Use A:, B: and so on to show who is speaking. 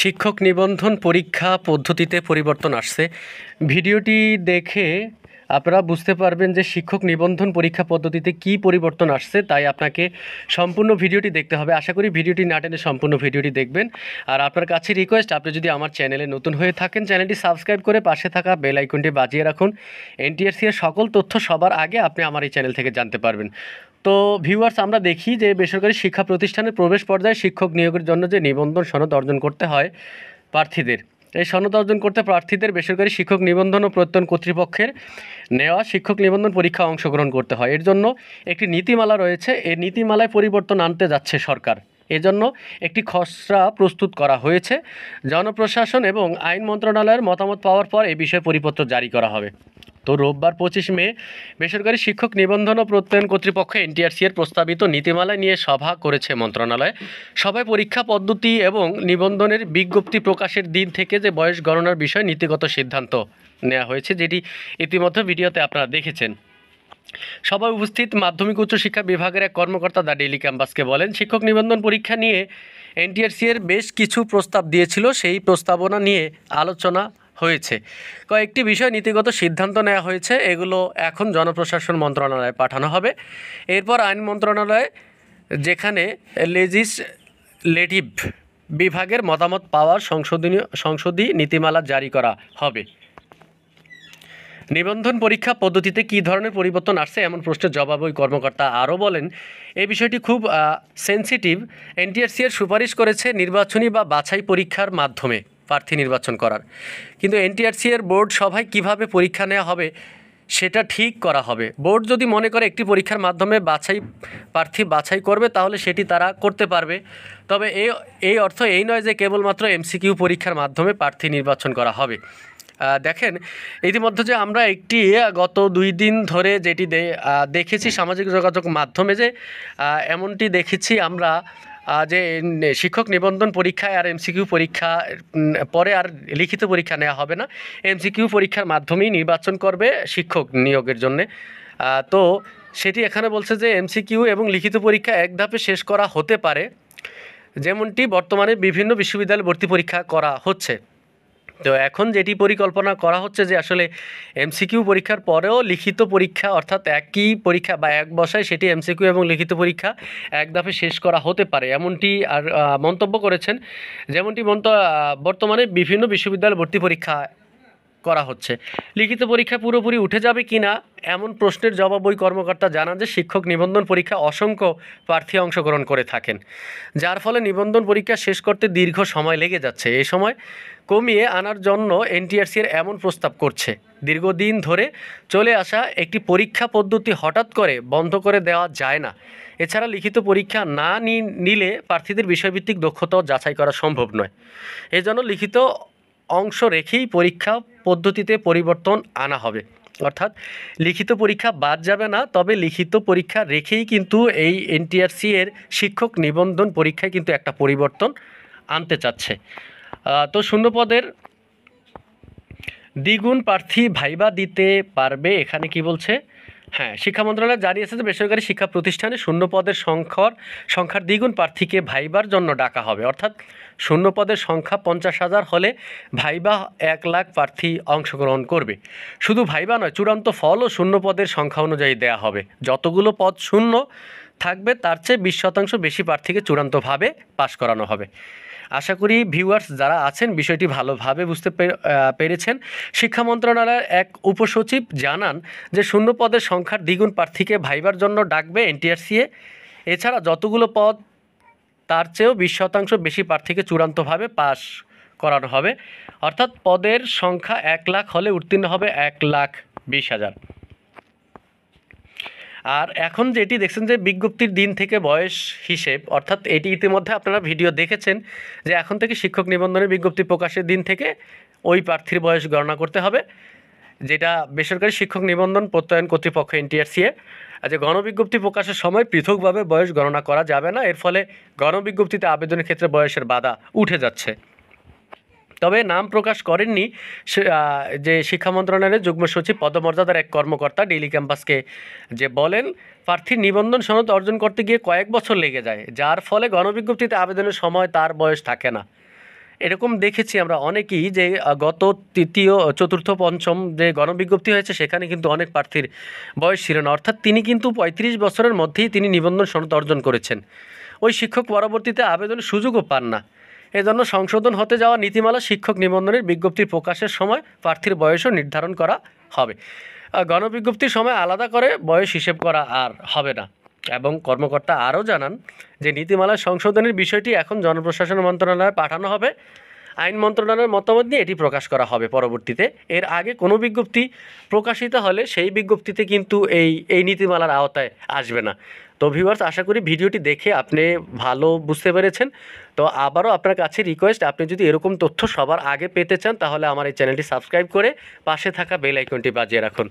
A: শিক্ষক নিবন্ধন পরীক্ষা পদ্ধতিতে পরিবর্তন আসছে। ভিডিওটি দেখে আপনারা বুঝতে পারবেন যে শিক্ষক নিবন্ধন পরীক্ষা পদ্ধতিতে কী পরিবর্তন আসছে, তাই আপনাকে সম্পূর্ণ ভিডিওটি দেখতে হবে। আশা করি ভিডিওটি না টেনে সম্পূর্ণ ভিডিওটি দেখবেন। আর আপনার কাছে রিকোয়েস্ট, আপনি যদি আমার চ্যানেলে নতুন হয়ে থাকেন, চ্যানেলটি সাবস্ক্রাইব করে পাশে থাকা বেল আইকনটি বাজিয়ে রাখুন। এনটিআরসি এর সকল তথ্য সবার আগে আপনি আমার এই চ্যানেল থেকে জানতে পারবেন। তো ভিউয়ার্স, আমরা দেখি যে বেসরকারি শিক্ষা প্রতিষ্ঠানের প্রবেশ পর্যায়ে শিক্ষক নিয়োগের জন্য যে নিবন্ধন সনদ অর্জন করতে হয় প্রার্থীদের, এই সনদ অর্জন করতে প্রার্থীদের বেসরকারি শিক্ষক নিবন্ধন ও প্রত্যয়ন কর্তৃপক্ষের নেওয়া শিক্ষক নিবন্ধন পরীক্ষায় অংশগ্রহণ করতে হয়। এর জন্য একটি নীতিমালা রয়েছে। এই নীতিমালায় পরিবর্তন আনতে যাচ্ছে সরকার। এজন্য একটি খসড়া প্রস্তুত করা হয়েছে। জনপ্রশাসন এবং আইন মন্ত্রণালয়ের মতামত পাওয়ার পর এই বিষয়ে পরিপত্র জারি করা হবে। তো রোববার 25 মে বেসরকারি শিক্ষক নিবন্ধন ও প্রত্যয়ন কর্তৃপক্ষ এনটিআরসি এর প্রস্তাবিত নীতিমালা নিয়ে সভা করেছে মন্ত্রণালয়। সভায় পরীক্ষা পদ্ধতি এবং নিবন্ধনের বিজ্ঞপ্তি প্রকাশের দিন থেকে যে বয়স গণনার বিষয়ে নীতিগত সিদ্ধান্ত নেওয়া হয়েছে, যেটি ইতিমধ্যে ভিডিওতে আপনারা দেখেছেন। সভায় উপস্থিত মাধ্যমিক উচ্চশিক্ষা বিভাগের এক কর্মকর্তা দ্য ডেইলি ক্যাম্পাসকে বলেন, শিক্ষক নিবন্ধন পরীক্ষা নিয়ে এনটিআরসি এর বেশ কিছু প্রস্তাব দিয়েছিল। সেই প্রস্তাবনা নিয়ে আলোচনা হয়েছে। কয়েকটি বিষয় নীতিগত সিদ্ধান্ত নেওয়া হয়েছে। এগুলো এখন জনপ্রশাসন মন্ত্রণালয়ে পাঠানো হবে। এরপর আইন মন্ত্রণালয়, যেখানে লেজিসলেটিভ বিভাগের মতামত পাওয়ার সংশোধনী নীতিমালা জারি করা হবে। নিবন্ধন পরীক্ষা পদ্ধতিতে কী ধরনের পরিবর্তন আসছে এমন প্রশ্নের জবাবে ওই কর্মকর্তা আরও বলেন, এই বিষয়টি খুব সেন্সিটিভ। এনটিআরসি এর সুপারিশ করেছে নির্বাচনী বা বাছাই পরীক্ষার মাধ্যমে প্রার্থী নির্বাচন করার, কিন্তু এনটিআরসি এর বোর্ড সভায় কিভাবে পরীক্ষা নেওয়া হবে সেটা ঠিক করা হবে। বোর্ড যদি মনে করে একটি পরীক্ষার মাধ্যমে প্রার্থী বাছাই করবে, তাহলে সেটি তারা করতে পারবে। তবে এই অর্থ এই নয় যে কেবলমাত্র এমসিকিউ পরীক্ষার মাধ্যমে প্রার্থী নির্বাচন করা হবে। দেখেন, ইতিমধ্যে যে আমরা একটি গত 2 দিন ধরে যেটি দেখেছি সামাজিক যোগাযোগ মাধ্যমে, যে এমনটি দেখেছি আমরা যে শিক্ষক নিবন্ধন পরীক্ষায় আর এমসিকিউ পরীক্ষা পরে আর লিখিত পরীক্ষা নেওয়া হবে না, এমসিকিউ পরীক্ষার মাধ্যমেই নির্বাচন করবে শিক্ষক নিয়োগের জন্যে। তো সেটি এখানে বলছে যে এমসিকিউ এবং লিখিত পরীক্ষা এক ধাপে শেষ করা হতে পারে, যেমনটি বর্তমানে বিভিন্ন বিশ্ববিদ্যালয়ে ভর্তি পরীক্ষা করা হচ্ছে। তো এখন যেটি পরিকল্পনা করা হচ্ছে যে আসলে এমসিকিউ পরীক্ষার পরেও লিখিত পরীক্ষা, অর্থাৎ একই পরীক্ষা বা এক বসায় সেটি এমসিকিউ এবং লিখিত পরীক্ষা এক ধাপে শেষ করা হতে পারে, এমনটি আর মন্তব্য করেছেন। যেমনটি বর্তমানে বিভিন্ন বিশ্ববিদ্যালয়ে ভর্তি পরীক্ষা করা হচ্ছে। লিখিত পরীক্ষা পুরোপুরি উঠে যাবে কি না এমন প্রশ্নের জবাব ওই কর্মকর্তা জানান যে শিক্ষক নিবন্ধন পরীক্ষা অসংখ্য প্রার্থী অংশগ্রহণ করে থাকেন, যার ফলে নিবন্ধন পরীক্ষা শেষ করতে দীর্ঘ সময় লেগে যাচ্ছে। এই সময় কমিয়ে আনার জন্য এনটিআরসি এর এমন প্রস্তাব করছে। দীর্ঘদিন ধরে চলে আসা একটি পরীক্ষা পদ্ধতি হঠাৎ করে বন্ধ করে দেওয়া যায় না। এছাড়া লিখিত পরীক্ষা না নিলে প্রার্থীদের বিষয়ভিত্তিক দক্ষতাও যাচাই করা সম্ভব নয়। এজন্য লিখিত অংশ রেখেই পরীক্ষা পদ্ধতিতে পরিবর্তন আনা হবে, অর্থাৎ লিখিত পরীক্ষা বাদ যাবে না, তবে লিখিত পরীক্ষা রেখেই কিন্তু এই এনটিআরসি এর শিক্ষক নিবন্ধন পরীক্ষায় কিন্তু একটা পরিবর্তন আনতে চাচ্ছে। তো শূন্যপদের দ্বিগুণ প্রার্থী ভাইবা দিতে পারবে, এখানে কি বলছে? হ্যাঁ, শিক্ষা মন্ত্রণালয় জানিয়েছে যে বেসরকারি শিক্ষা প্রতিষ্ঠানে শূন্যপদের সংখ্যার দ্বিগুণ প্রার্থীকে ভাইবার জন্য ডাকা হবে। অর্থাৎ শূন্যপদের সংখ্যা 50,000 হলে ভাইবা 1 লাখ প্রার্থী অংশগ্রহণ করবে। শুধু ভাইবা নয়, চূড়ান্ত ফলও শূন্যপদের সংখ্যা অনুযায়ী দেয়া হবে। যতগুলো পদ শূন্য থাকবে তার চেয়ে 20% বেশি প্রার্থীকে চূড়ান্তভাবে পাশ করানো হবে। আশা করি ভিউয়ার্স যারা আছেন বিষয়টি ভালোভাবে বুঝতে পেরেছেন। শিক্ষা মন্ত্রণালয়ের এক উপসচিব জানান যে শূন্য পদের সংখ্যার দ্বিগুণ প্রার্থীকে ভাইবার জন্য ডাকবে এনটিআরসি। এছাড়া যতগুলো পদ তার চেয়েও 20% বেশি প্রার্থীকে চূড়ান্তভাবে পাশ করানো হবে। অর্থাৎ পদের সংখ্যা 1 লাখ হলে উত্তীর্ণ হবে 1,20,000। আর এখন যেটি দেখছেন যে বিজ্ঞপ্তির দিন থেকে বয়স হিসেব, অর্থাৎ এটি ইতিমধ্যে আপনারা ভিডিও দেখেছেন যে এখন থেকে শিক্ষক নিবন্ধনের বিজ্ঞপ্তি প্রকাশের দিন থেকে ওই প্রার্থীর বয়স গণনা করতে হবে, যেটা বেসরকারি শিক্ষক নিবন্ধন প্রত্যয়ন কর্তৃপক্ষ এনটিআরসি এ। যে গণবিজ্ঞপ্তি প্রকাশের সময় পৃথকভাবে বয়স গণনা করা যাবে না। এর ফলে গণবিজ্ঞপ্তিতে আবেদনের ক্ষেত্রে বয়সের বাধা উঠে যাচ্ছে। তবে নাম প্রকাশ করেননি যে শিক্ষা মন্ত্রণালয়ের যুগ্ম সচিব পদমর্যাদার এক কর্মকর্তা ডেইলি ক্যাম্পাসকে, যে বলেন প্রার্থীর নিবন্ধন সনদ অর্জন করতে গিয়ে কয়েক বছর লেগে যায়, যার ফলে গণবিজ্ঞপ্তিতে আবেদনের সময় তার বয়স থাকে না। এরকম দেখেছি আমরা অনেকেই যে গত তৃতীয় চতুর্থ পঞ্চম যে গণবিজ্ঞপ্তি হয়েছে সেখানে কিন্তু অনেক প্রার্থীর বয়স ছিল না, অর্থাৎ তিনি কিন্তু ৩৫ বছরের মধ্যেই তিনি নিবন্ধন সনদ অর্জন করেছেন। ওই শিক্ষক পরবর্তীতে আবেদনের সুযোগও পান না। এজন্য সংশোধন হতে যাওয়া নীতিমালা শিক্ষক নিবন্ধনের বিজ্ঞপ্তি প্রকাশের সময় প্রার্থীর বয়সও নির্ধারণ করা হবে। গণবিজ্ঞপ্তির সময় আলাদা করে বয়স হিসেব করা আর হবে না। এবং কর্মকর্তা আরও জানান যে নীতিমালা সংশোধনের বিষয়টি এখন জনপ্রশাসন মন্ত্রণালয়ে পাঠানো হবে। আইন মন্ত্রণালয়ের মতামত নিয়ে এটি প্রকাশ করা হবে পরবর্তীতে। এর আগে কোনো বিজ্ঞপ্তি প্রকাশিত হলে সেই বিজ্ঞপ্তিতে কিন্তু এই নীতিমালার আওতায় আসবে না। তো ভিউয়ার্স, আশা করি ভিডিওটি দেখে আপনি ভালো বুঝতে পেরেছেন। তো আবারও আপনার কাছে রিকোয়েস্ট, আপনি যদি এরকম তথ্য সবার আগে পেতে চান তাহলে আমার এই চ্যানেলটি সাবস্ক্রাইব করে পাশে থাকা বেল আইকনটি বাজিয়ে রাখুন।